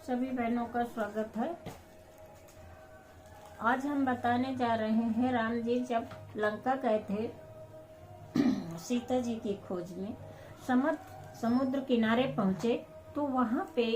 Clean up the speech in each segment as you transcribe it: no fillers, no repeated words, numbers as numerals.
सभी बहनों का स्वागत है। आज हम बताने जा रहे हैं राम जी जब लंका गए थे सीता जी की खोज में, समुद्र किनारे पहुंचे तो वहां पे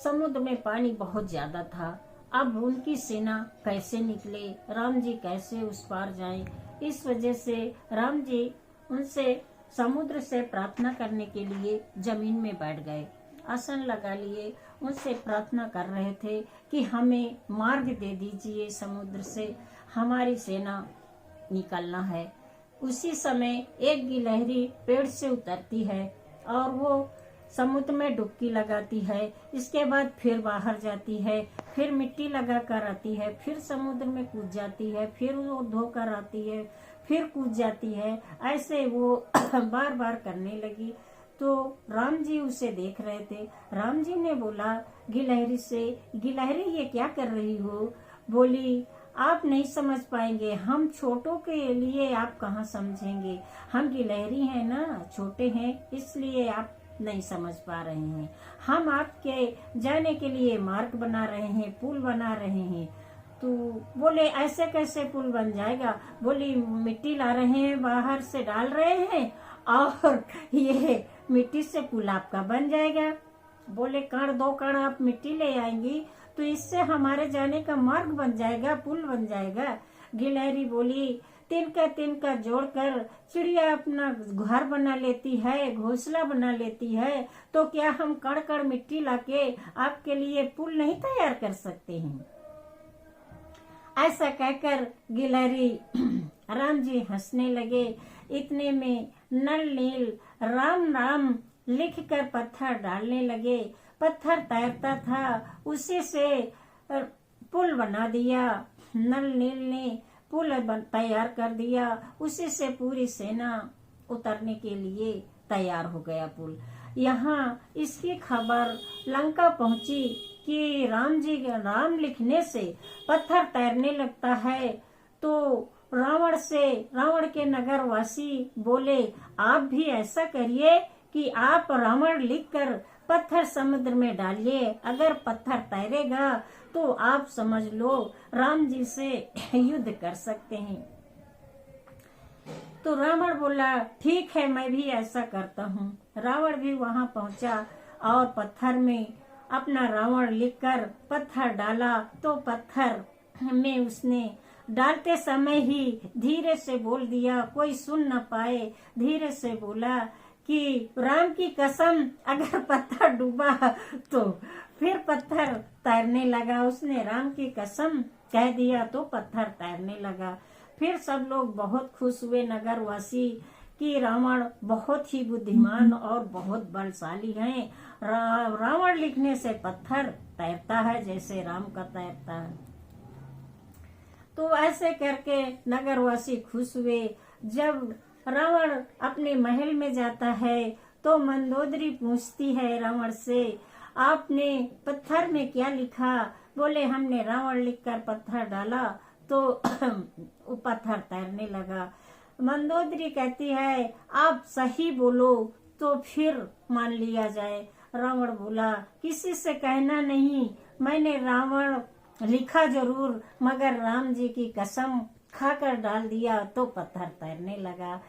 समुद्र में पानी बहुत ज्यादा था। अब उनकी सेना कैसे निकले, राम जी कैसे उस पार जाएं, इस वजह से राम जी उनसे समुद्र से प्रार्थना करने के लिए जमीन में बैठ गए, आसन लगा लिए, उनसे प्रार्थना कर रहे थे कि हमें मार्ग दे दीजिए, समुद्र से हमारी सेना निकलना है। उसी समय एक गिलहरी पेड़ से उतरती है और वो समुद्र में डुबकी लगाती है। इसके बाद फिर बाहर जाती है, फिर मिट्टी लगा कर आती है, फिर समुद्र में कूद जाती है, फिर वो धोकर आती है, फिर कूद जाती है। ऐसे वो बार बार करने लगी। तो राम जी उसे देख रहे थे। राम जी ने बोला गिलहरी से, गिलहरी ये क्या कर रही हो? बोली आप नहीं समझ पाएंगे, हम छोटों के लिए आप कहाँ समझेंगे, हम गिलहरी हैं ना, छोटे हैं, इसलिए आप नहीं समझ पा रहे हैं। हम आपके जाने के लिए मार्ग बना रहे हैं, पुल बना रहे हैं। तो बोले ऐसे कैसे पुल बन जाएगा? बोली मिट्टी ला रहे हैं, बाहर से डाल रहे हैं और ये मिट्टी से पुल आपका बन जाएगा। बोले कण दो कण आप मिट्टी ले आएंगी तो इससे हमारे जाने का मार्ग बन जाएगा, पुल बन जाएगा। गिलहरी बोली तिनका जोड़कर चिड़िया अपना घर बना लेती है, घोंसला बना लेती है, तो क्या हम कण कण मिट्टी लाके आपके लिए पुल नहीं तैयार कर सकते हैं? ऐसा कहकर गिलहरी राम जी हंसने लगे। इतने में नल नील राम राम लिखकर पत्थर डालने लगे। पत्थर तैरता था, उसी से पुल बना दिया। नल नील ने पुल तैयार कर दिया, उसी से पूरी सेना उतरने के लिए तैयार हो गया पुल। यहाँ इसकी खबर लंका पहुंची कि राम लिखने से पत्थर तैरने लगता है। तो रावण के नगर वासी बोले आप भी ऐसा करिए कि आप रावण लिखकर पत्थर समुद्र में डालिए, अगर पत्थर तैरेगा तो आप समझ लो राम जी से युद्ध कर सकते हैं। तो रावण बोला ठीक है, मैं भी ऐसा करता हूँ। रावण भी वहां पहुंचा और पत्थर में अपना रावण लिखकर पत्थर डाला। तो पत्थर में उसने डालते समय ही धीरे से बोल दिया, कोई सुन न पाए, धीरे से बोला कि राम की कसम अगर पत्थर डूबा तो फिर पत्थर तैरने लगा। उसने राम की कसम कह दिया तो पत्थर तैरने लगा। फिर सब लोग बहुत खुश हुए नगरवासी कि रावण बहुत ही बुद्धिमान और बहुत बलशाली है। रावण लिखने से पत्थर तैरता है जैसे राम का तैरता है। तो ऐसे करके नगरवासी खुश हुए। जब रावण अपने महल में जाता है तो मंदोदरी पूछती है रावण से आपने पत्थर में क्या लिखा? बोले हमने रावण लिखकर पत्थर डाला तो वो पत्थर तैरने लगा। मंदोदरी कहती है आप सही बोलो तो फिर मान लिया जाए। रावण बोला किसी से कहना नहीं, मैंने रावण लिखा जरूर, मगर राम जी की कसम खाकर डाल दिया तो पत्थर तैरने लगा।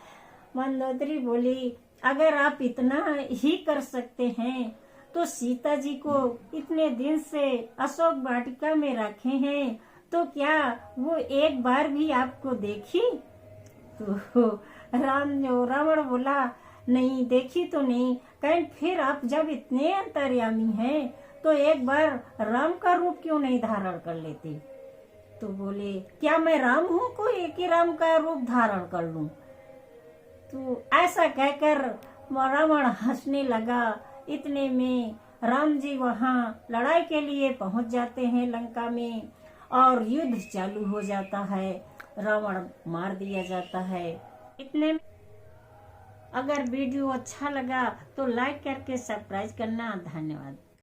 मंदोदरी बोली अगर आप इतना ही कर सकते हैं तो सीता जी को इतने दिन से अशोक वाटिका में रखे हैं, तो क्या वो एक बार भी आपको देखी? तो रावण बोला नहीं देखी तो नहीं। कहीं फिर आप जब इतने अंतर्यामी हैं तो एक बार राम का रूप क्यों नहीं धारण कर लेते? तो बोले क्या मैं राम हूँ कोई एक ही राम का रूप धारण कर लूं? तो ऐसा कहकर रावण हंसने लगा। इतने में राम जी वहाँ लड़ाई के लिए पहुंच जाते हैं लंका में और युद्ध चालू हो जाता है। रावण मार दिया जाता है। इतने में अगर वीडियो अच्छा लगा तो लाइक करके सब्सक्राइब करना। धन्यवाद।